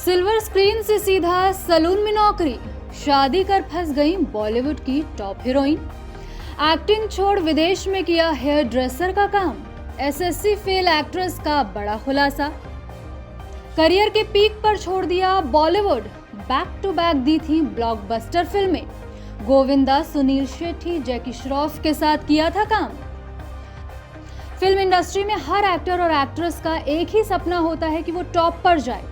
Silver screen से सीधा salon में नौकरी, शादी कर फंस गई बॉलीवुड की टॉप हीरोइन। एक्टिंग छोड़ विदेश में किया हेयर ड्रेसर का काम, एसएससी फेल एक्ट्रेस का बड़ा खुलासा। करियर के पीक पर छोड़ दिया Bollywood, back to back the थी ब्लॉकबस्टर फिल्में। गोविंदा, सुनील शेट्टी, जैकी श्रॉफ के साथ किया था काम। फिल्म इंडस्ट्री में हर एक्टर और एक्ट्रेस का एक ही सपना होता है कि वो टॉप पर जाए,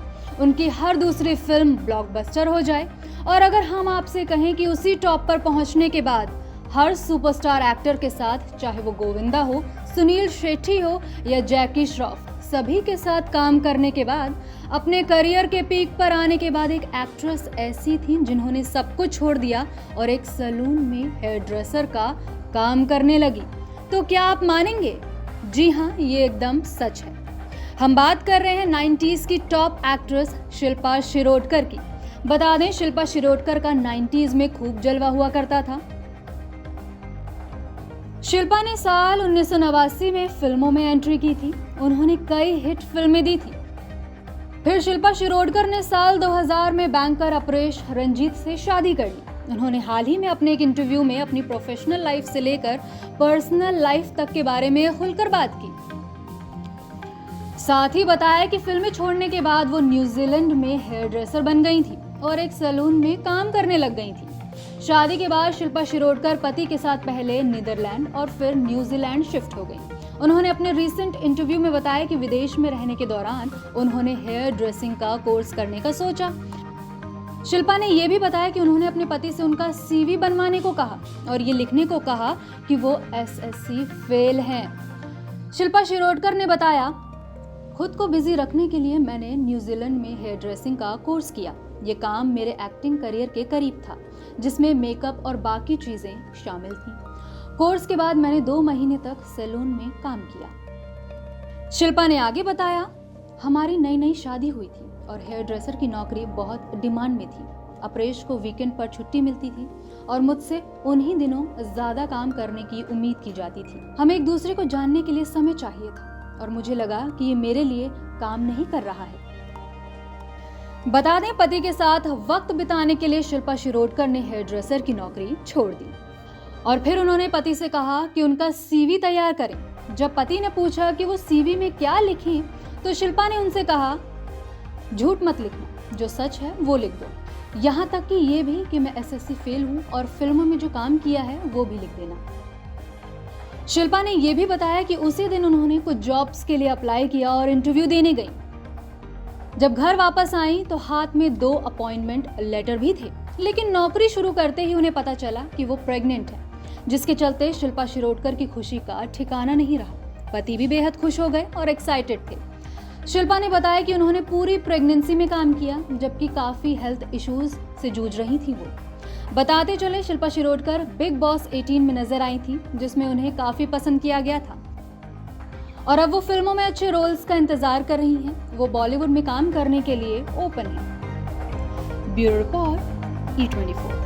उनकी हर दूसरी फिल्म ब्लॉकबस्टर हो जाए। और अगर हम आपसे कहें कि उसी टॉप पर पहुंचने के बाद हर सुपरस्टार एक्टर के साथ, चाहे वो गोविंदा हो, सुनील शेट्टी हो या जैकी श्रॉफ, सभी के साथ काम करने के बाद अपने करियर के पीक पर आने के बाद एक एक्ट्रेस ऐसी थी जिन्होंने सब कुछ छोड़ दिया और एक सलून में हेयर ड्रेसर का काम करने लगी। तो क्या आप मानेंगे? जी हाँ, ये एकदम सच है। हम बात कर रहे हैं 90s की टॉप एक्ट्रेस शिल्पा शिरोडकर की। बता दें, शिल्पा शिरोडकर का 90s में खूब जलवा हुआ करता था। शिल्पा ने साल 1989 में फिल्मों में एंट्री की थी। उन्होंने कई हिट फिल्में दी थी। फिर शिल्पा शिरोडकर ने साल 2000 में बैंकर अपरेश रंजीत से शादी कर ली। उन्होंने हाल ही में अपने एक इंटरव्यू में अपनी प्रोफेशनल लाइफ से लेकर पर्सनल लाइफ तक के बारे में खुलकर बात की। साथ ही बताया कि फिल्में छोड़ने के बाद वो न्यूजीलैंड में हेयर ड्रेसर बन गई थी और एक सैलून में काम करने लग गई थी। शादी के बाद शिल्पा शिरोडकर पति के साथ पहले नीदरलैंड और फिर न्यूजीलैंड शिफ्ट हो गई। उन्होंने अपने रीसेंट इंटरव्यू में बताया कि विदेश में रहने के दौरान उन्होंने हेयर ड्रेसिंग का कोर्स करने का सोचा। शिल्पा ने यह भी बताया कि उन्होंने अपने पति से उनका सीवी बनवाने को कहा और ये लिखने को कहा कि वो एसएससी फेल हैं। शिल्पा शिरोडकर ने बताया, खुद को बिजी रखने के लिए मैंने न्यूजीलैंड में हेयर ड्रेसिंग का कोर्स किया। ये काम मेरे एक्टिंग करियर के करीब था, जिसमें मेकअप और बाकी चीजें शामिल थीं। कोर्स के बाद मैंने 2 महीने तक सैलून में काम किया। शिल्पा ने आगे बताया, हमारी नई शादी हुई थी और हेयर ड्रेसर की नौकरी बहुत डिमांड में थी। अपरेश को वीकेंड पर छुट्टी मिलती थी और मुझसे उन्हीं दिनों ज्यादा काम करने की उम्मीद की जाती थी। हमें एक दूसरे को जानने के लिए समय चाहिए था और मुझे लगा कि ये मेरे लिए काम नहीं कर रहा है। बता दें, पति के साथ वक्त बिताने के लिए शिल्पा शिरोडकर ने हेयर ड्रेसर की नौकरी छोड़ दी और फिर उन्होंने पति से कहा कि उनका सीवी तैयार करें। जब पति ने पूछा कि वो सीवी में क्या लिखें, तो शिल्पा ने उनसे कहा, झूठ मत लिखना, जो सच है वो लिख दो। यहाँ तक कि ये भी कि मैं एसएससी फेल हूँ और फिल्मों में जो काम किया है वो भी लिख देना। शिल्पा ने यह भी बताया कि उसी दिन उन्होंने कुछ जॉब्स के लिए अप्लाई किया और इंटरव्यू देने गई। जब घर वापस आई तो हाथ में 2 अपॉइंटमेंट लेटर भी थे, लेकिन नौकरी शुरू करते ही उन्हें पता चला कि वो प्रेग्नेंट है, जिसके चलते शिल्पा शिरोडकर की खुशी का ठिकाना नहीं रहा। पति भी बेहद खुश हो गए और एक्साइटेड थे। शिल्पा ने बताया कि उन्होंने पूरी प्रेगनेंसी में काम किया, जबकि काफी हेल्थ इश्यूज से जूझ रही थी वो। बताते चले, शिल्पा शिरोडकर बिग बॉस 18 में नजर आई थी, जिसमें उन्हें काफी पसंद किया गया था और अब वो फिल्मों में अच्छे रोल्स का इंतजार कर रही हैं। वो बॉलीवुड में काम करने के लिए ओपन है। Bureau report, E24।